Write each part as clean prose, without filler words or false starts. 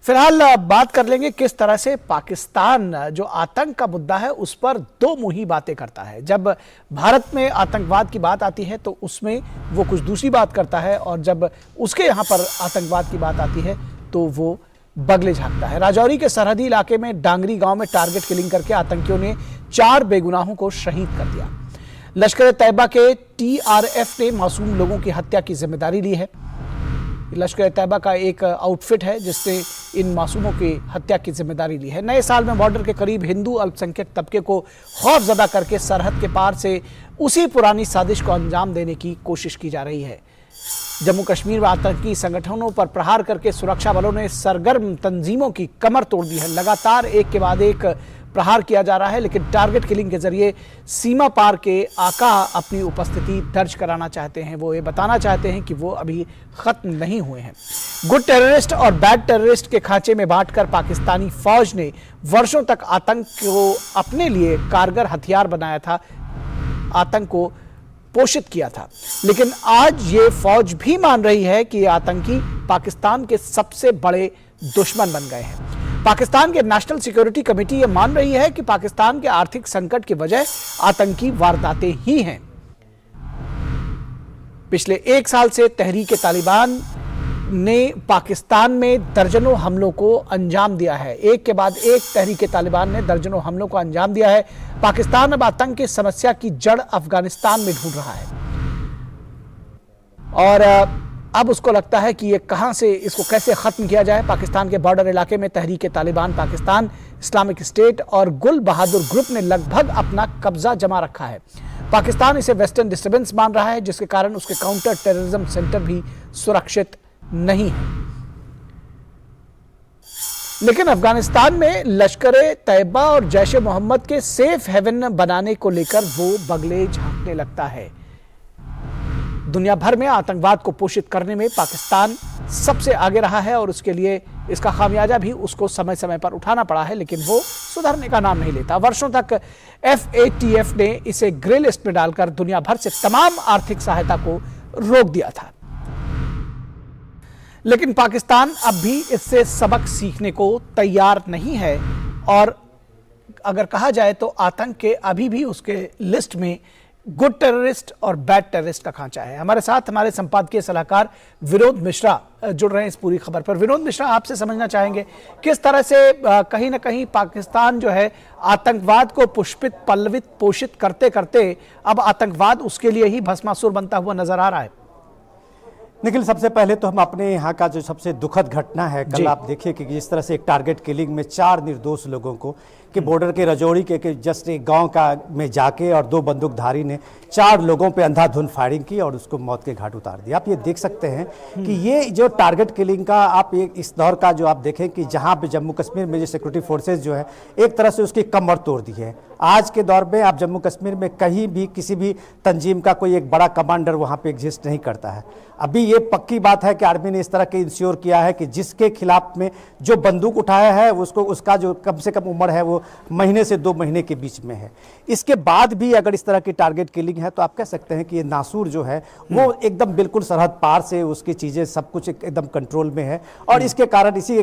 फिलहाल बात कर लेंगे किस तरह से पाकिस्तान जो आतंक का मुद्दा है उस पर दो मुही बातें करता है। जब भारत में आतंकवाद की बात आती है तो उसमें वो कुछ दूसरी बात करता है, और जब उसके यहाँ पर आतंकवाद की बात आती है तो वो बगले झांकता है। राजौरी के सरहदी इलाके में डांगरी गांव में टारगेट किलिंग करके आतंकियों ने 4 बेगुनाहों को शहीद कर दिया। लश्कर तैयबा के TRF ने मासूम लोगों की हत्या की जिम्मेदारी ली है। लश्कर तैयबा का एक आउटफिट है जिसने इन मासूमों की हत्या की जिम्मेदारी ली है। नए साल में बॉर्डर के करीब हिंदू अल्पसंख्यक तबके को खौफजदा करके सरहद के पार से उसी पुरानी साजिश को अंजाम देने की कोशिश की जा रही है। जम्मू कश्मीर में आतंकी संगठनों पर प्रहार करके सुरक्षा बलों ने सरगर्म तंजीमों की कमर तोड़ दी है। लगातार एक के बाद एक प्रहार किया जा रहा है, लेकिन टारगेट किलिंग के जरिए सीमा पार के आका अपनी उपस्थिति दर्ज कराना चाहते हैं। वो ये बताना चाहते हैं कि वो अभी खत्म नहीं हुए हैं। गुड टेररिस्ट और बैड टेररिस्ट के खांचे में बांटकर पाकिस्तानी फौज ने वर्षों तक आतंक को अपने लिए कारगर हथियार बनाया था, आतंक को पोषित किया था। लेकिन आज ये फौज भी मान रही है कि ये आतंकी पाकिस्तान के सबसे बड़े दुश्मन बन गए हैं। पाकिस्तान के नेशनल सिक्योरिटी कमेटी ये मान रही है कि पाकिस्तान के आर्थिक संकट की वजह आतंकी वारदातें ही हैं। पिछले 1 साल से तहरीक तालिबान ने पाकिस्तान में दर्जनों हमलों को अंजाम दिया है। एक के बाद एक तहरीक तालिबान ने दर्जनों हमलों को अंजाम दिया है। पाकिस्तान अब आतंक की समस्या की जड़ अफगानिस्तान में ढूंढ रहा है, और अब उसको लगता है कि ये कहां से, इसको कैसे खत्म किया जाए। पाकिस्तान के बॉर्डर इलाके में तहरीक तालिबान, पाकिस्तान इस्लामिक स्टेट और गुल बहादुर ग्रुप ने लगभग अपना कब्जा जमा रखा है। पाकिस्तान इसे वेस्टर्न डिस्टर्बेंस मान रहा है, जिसके कारण उसके काउंटर टेररिज्म सेंटर भी सुरक्षित नहीं है। लेकिन अफगानिस्तान में लश्कर तैयबा और जैश ए मोहम्मद के सेफ हेवन बनाने को लेकर वो बगले झांकने लगता है। दुनिया भर में आतंकवाद को पोषित करने में पाकिस्तान सबसे आगे रहा है, और उसके लिए इसका खामियाजा भी उसको समय समय पर उठाना पड़ा है, लेकिन वो सुधरने का नाम नहीं लेता। वर्षों तक FATF ने इसे ग्रे लिस्ट में डालकर दुनिया भर से तमाम आर्थिक सहायता को रोक दिया था। लेकिन पाकिस्तान अब भी इससे सबक सीखने को तैयार नहीं है, और अगर कहा जाए तो आतंक के अभी भी उसके लिस्ट में गुड टेररिस्ट और बैड टेररिस्ट का खांचा है। हमारे साथ हमारे संपादकीय सलाहकार विनोद मिश्रा जुड़ रहे हैं इस पूरी खबर पर। विनोद मिश्रा, आपसे समझना चाहेंगे किस तरह से कहीं ना कहीं पाकिस्तान जो है आतंकवाद को पुष्पित, पल्लवित, पोषित करते करते अब आतंकवाद उसके लिए ही भस्मासुर बनता हुआ नजर आ रहा है। निखिल, सबसे पहले तो हम अपने यहाँ का जो सबसे दुखद घटना है, कल आप देखिए कि जिस तरह से एक टारगेट किलिंग में 4 निर्दोष लोगों को कि बॉर्डर के रजौरी के जस्ट एक गांव का में जाके और 2 बंदूकधारी ने 4 लोगों पे अंधाधुंध फायरिंग की और उसको मौत के घाट उतार दिया। आप ये देख सकते हैं कि ये जो टारगेट किलिंग का आप इस दौर का जो आप देखें कि जहाँ पे जम्मू कश्मीर में जो सिक्योरिटी फोर्सेज जो है एक तरह से उसकी कमर तोड़ दी है। आज के दौर में आप जम्मू कश्मीर में कहीं भी किसी भी तंजीम का कोई एक बड़ा कमांडर वहाँ पे एग्जिस्ट नहीं करता है। अभी ये पक्की बात है कि आर्मी ने इस तरह के इंश्योर किया है कि जिसके खिलाफ में जो बंदूक उठाया है उसका जो कम से कम उम्र है वो महीने से 2 महीने के बीच में है। इसके बाद भी अगर इस तरह की टारगेट किलिंग है तो आप कह सकते हैं कि ये नासूर जो है वो एकदम बिल्कुल सरहद पार से उसकी चीज़ें सब कुछ एकदम कंट्रोल में है, और इसी के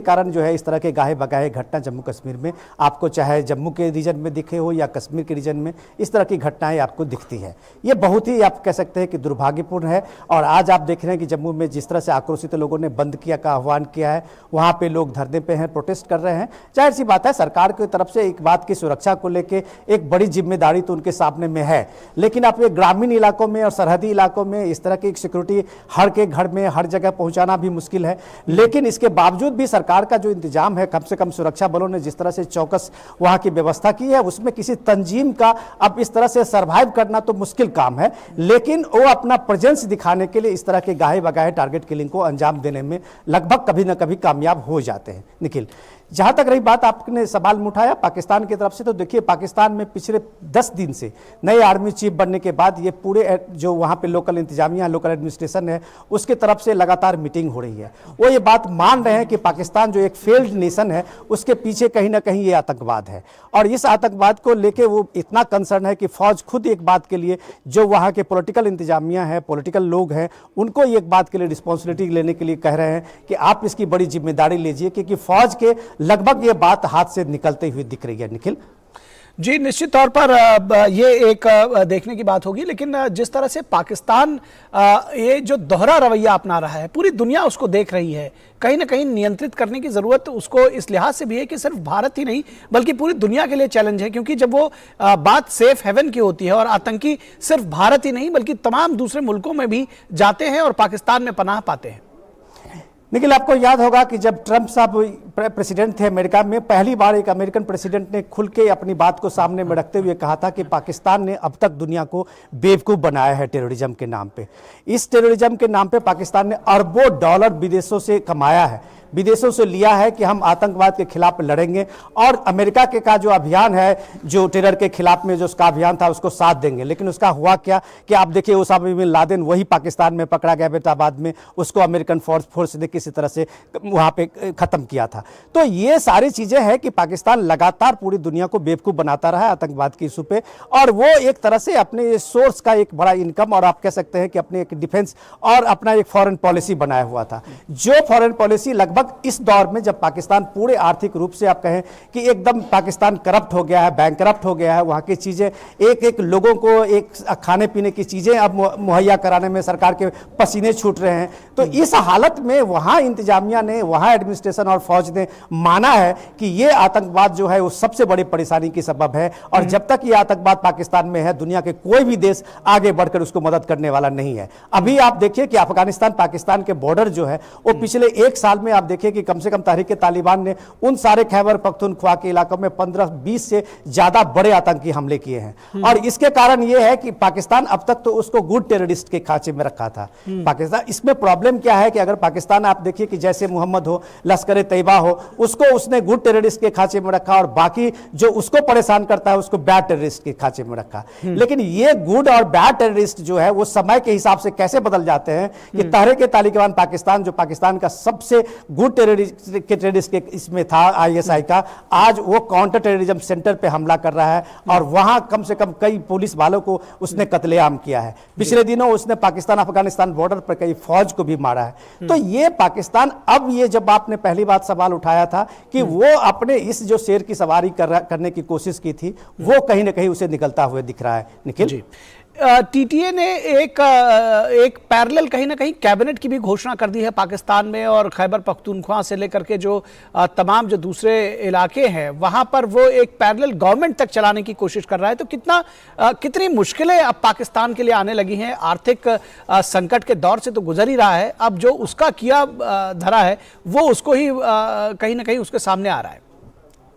कारण जो है इस तरह के गाहे बगाहे घटना जम्मू कश्मीर में आपको चाहे जम्मू के रीजन में दिखे हो या कश्मीर के रीजन में इस तरह की घटनाएं आपको दिखती है। ये बहुत ही आप कह सकते हैं कि दुर्भाग्यपूर्ण है। और आज आप देख रहे हैं कि जम्मू में जिस तरह से आक्रोशित लोगों ने बंद किया का आह्वान किया है, वहाँ पे लोग धरने पे हैं, प्रोटेस्ट कर रहे हैं। जाहिर सी बात है सरकार की तरफ से एक बात की सुरक्षा को लेके एक बड़ी जिम्मेदारी तो उनके सामने में है, लेकिन आप ये ग्रामीण इलाकों में और सरहदी इलाकों में इस तरह की सिक्योरिटी हर के घर में हर जगह पहुंचाना भी मुश्किल है। लेकिन इसके बावजूद भी सरकार का जो इंतजाम है, कम से कम सुरक्षा बलों ने जिस तरह से चौकस वहाँ की व्यवस्था की है, उसमें किसी तंजीम का अब इस तरह से सर्वाइव करना तो मुश्किल काम है, लेकिन वो अपना प्रेजेंस दिखाने के लिए इस तरह के गाहे बगाहे टारगेट किलिंग को अंजाम देने में लगभग कभी ना कभी कामयाब हो जाते हैं। निखिल, जहां तक रही बात आपने सवाल में उठाया पाकिस्तान की तरफ से, तो देखिए पाकिस्तान में पिछले 10 दिन से नए आर्मी चीफ बनने के बाद ये पूरे जो वहां पे लोकल इंतजामिया, लोकल एडमिनिस्ट्रेशन है, उसके तरफ से लगातार मीटिंग हो रही है। वो ये बात मान रहे हैं कि पाकिस्तान जो एक फेल्ड नेशन है उसके पीछे कहीं ना कहीं ये आतंकवाद है, और इस आतंकवाद को लेके वो इतना कंसर्न है कि फौज खुद एक बात के लिए, जो वहाँ के पॉलिटिकल इंतजामिया है, पॉलिटिकल लोग हैं, उनको एक बात के लिए रिस्पॉन्सिबिलिटी लेने के लिए कह रहे हैं कि आप इसकी बड़ी जिम्मेदारी लीजिए, क्योंकि फौज के लगभग ये बात हाथ से निकलते हुए दिख रही है। निखिल जी, निश्चित तौर पर ये एक देखने की बात होगी, लेकिन जिस तरह से पाकिस्तान ये जो दोहरा रवैया अपना रहा है, पूरी दुनिया उसको देख रही है, कहीं ना कहीं नियंत्रित करने की जरूरत उसको इस लिहाज से भी है कि सिर्फ भारत ही नहीं बल्कि पूरी दुनिया के लिए चैलेंज है, क्योंकि जब वो बात सेफ हेवन की होती है और आतंकी सिर्फ भारत ही नहीं बल्कि तमाम दूसरे मुल्कों में भी जाते हैं और पाकिस्तान में पनाह पाते हैं। निखिल, आपको याद होगा कि जब ट्रंप साहब प्रेसिडेंट थे अमेरिका में, पहली बार एक अमेरिकन प्रेसिडेंट ने खुल के अपनी बात को सामने में रखते हुए कहा था कि पाकिस्तान ने अब तक दुनिया को बेवकूफ़ बनाया है टेररिज्म के नाम पे। इस टेररिज्म के नाम पे पाकिस्तान ने अरबों डॉलर विदेशों से कमाया है, विदेशों से लिया है कि हम आतंकवाद के खिलाफ लड़ेंगे, और अमेरिका के का जो अभियान है, जो टेरर के खिलाफ में जो उसका अभियान था, उसको साथ देंगे। लेकिन उसका हुआ क्या कि आप देखिए ओसामा बिन लादेन वही पाकिस्तान में पकड़ा गया एबटाबाद में, उसको अमेरिकन फोर्स ने किसी तरह से वहाँ पे ख़त्म किया था। तो ये सारी चीज़ें हैं कि पाकिस्तान लगातार पूरी दुनिया को बेवकूफ़ बनाता रहा है आतंकवाद के इशू पे, और वो एक तरह से अपने सोर्स का एक बड़ा इनकम, और आप कह सकते हैं कि अपने एक डिफेंस और अपना एक फॉरेन पॉलिसी बनाया हुआ था, जो फॉरेन पॉलिसी लगभग इस दौर में जब पाकिस्तान पूरे आर्थिक रूप से आप कहें कि एकदम पाकिस्तान करप्ट हो गया है, बैंकरप्ट हो गया है, वहाँ की चीज़ें एक एक लोगों को एक खाने पीने की चीज़ें अब मुहैया कराने में सरकार के पसीने छूट रहे हैं। तो इस हालत में वहाँ इंतजामिया ने, वहाँ एडमिनिस्ट्रेशन और फौज ने माना है कि ये आतंकवाद जो है वो सबसे बड़ी परेशानी की सबब है, और जब तक ये आतंकवाद पाकिस्तान में है दुनिया के कोई भी देश आगे बढ़कर उसको मदद करने वाला नहीं है। अभी आप देखिए कि अफगानिस्तान पाकिस्तान के बॉर्डर जो है वो पिछले एक साल में आप देखिए कि कम से कम तहरीक तालिबान ने उन सारे खैबर पख्तूनख्वा के इलाकों में 15-20 से ज्यादा बड़े आतंकी हमले किए हैं, और इसके कारण यह है कि पाकिस्तान अब तक तो उसको गुड टेररिस्ट के खांचे में रखा था पाकिस्तान। इसमें प्रॉब्लम क्या है कि अगर पाकिस्तान आप देखिए कि जैसे मोहम्मद हो, लश्कर तैयबा हो, उसको उसने गुड टेररिस्ट के खांचे में रखा, और बाकी जो उसको परेशान करता है उसको बैड टेररिस्ट के खांचे में रखा। लेकिन ये गुड और बैड टेररिस्ट जो है वो समय के हिसाब से कैसे बदल जाते हैं कि तहरीक तालिबान पाकिस्तान, जो पाकिस्तान का सबसे गुड टेररिस्ट के इसमें था आईएसआई का, आज वो काउंटर टेररिज्म सेंटर पे हमला कर रहा है, और वहां कम से कम कई पुलिस वालों को उसने कत्लेआम किया है। पिछले दिनों उसने पाकिस्तान अफगानिस्तान बॉर्डर पर कई फौज को भी मारा है। तो ये पाकिस्तान, अब ये जब आपने पहली बात सवाल उठाया था कि वो अपने इस जो शेर की सवारी करने की कोशिश की थी, वो कहीं ना कहीं उसे निकलता हुआ दिख रहा है। निखिल, टीटीए ने एक पैरेलल कहीं ना कहीं कैबिनेट की भी घोषणा कर दी है पाकिस्तान में, और खैबर पख्तूनख्वा से लेकर के जो तमाम जो दूसरे इलाके हैं वहां पर वो एक पैरेलल गवर्नमेंट तक चलाने की कोशिश कर रहा है। तो कितनी मुश्किलें अब पाकिस्तान के लिए आने लगी हैं। आर्थिक संकट के दौर से तो गुजर ही रहा है, अब जो उसका किया धरा है वो उसको ही कहीं ना कहीं उसके सामने आ रहा है।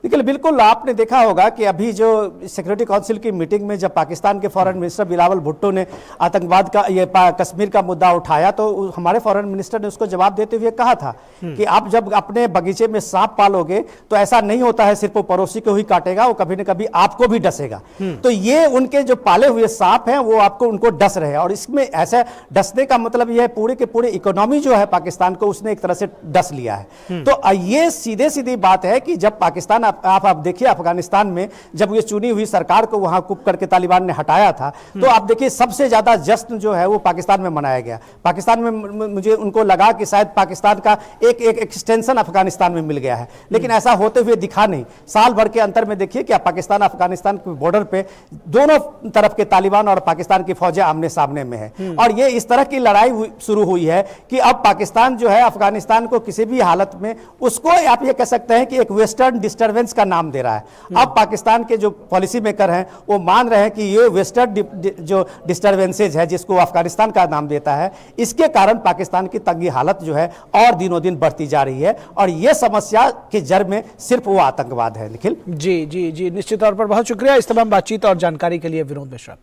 लेकिन बिल्कुल आपने देखा होगा कि अभी जो सिक्योरिटी काउंसिल की मीटिंग में जब पाकिस्तान के फॉरेन मिनिस्टर बिलावल भुट्टो ने आतंकवाद का ये कश्मीर का मुद्दा उठाया, तो हमारे फॉरेन मिनिस्टर ने उसको जवाब देते हुए कहा था कि आप जब अपने बगीचे में सांप पालोगे तो ऐसा नहीं होता है सिर्फ वो पड़ोसी को ही काटेगा, वो कभी न कभी आपको भी डसेगा। तो ये उनके जो पाले हुए सांप हैं वो आपको उनको डस रहे हैं, और इसमें ऐसा डसने का मतलब यह है पूरे के पूरे इकोनॉमी जो है पाकिस्तान को उसने एक तरह से डस लिया है। तो ये सीधे सीधी बात है कि जब पाकिस्तान आप देखिए अफगानिस्तान में जब ये चुनी हुई सरकार को वहां कुप करके तालिबान ने हटाया था, तो आप देखिए सबसे ज्यादा जश्न जो है वो पाकिस्तान में मनाया गया। पाकिस्तान में मुझे उनको लगा कि शायद पाकिस्तान का एक एक्सटेंशन अफगानिस्तान में मिल गया है, लेकिन ऐसा होते हुए दिखा नहीं। साल भर के अंतर में देखिए कि पाकिस्तान अफगानिस्तान के बॉर्डर पे दोनों तरफ के तालिबान और पाकिस्तान की फौजें आमने सामने में है, और ये इस तरह की लड़ाई शुरू हुई है कि अब पाकिस्तान जो है अफगानिस्तान को किसी भी हालत में उसको आप ये कह सकते हैं कि एक वेस्टर्न डिस्टर्बेंस का नाम दे रहा है। अब पाकिस्तान के जो पॉलिसी मेकर हैं वो मान रहे हैं कि ये वेस्टर्न जो डिस्टर्बेंसेज है जिसको अफगानिस्तान का नाम देता है, इसके कारण पाकिस्तान की तंगी हालत जो है और दिनों दिन बढ़ती जा रही है, और ये समस्या की जड़ में सिर्फ वो आतंकवाद है। निखिल जी, निश्चित तौर पर बहुत शुक्रिया इस तमाम बातचीत और जानकारी के लिए विनोद मिश्रा।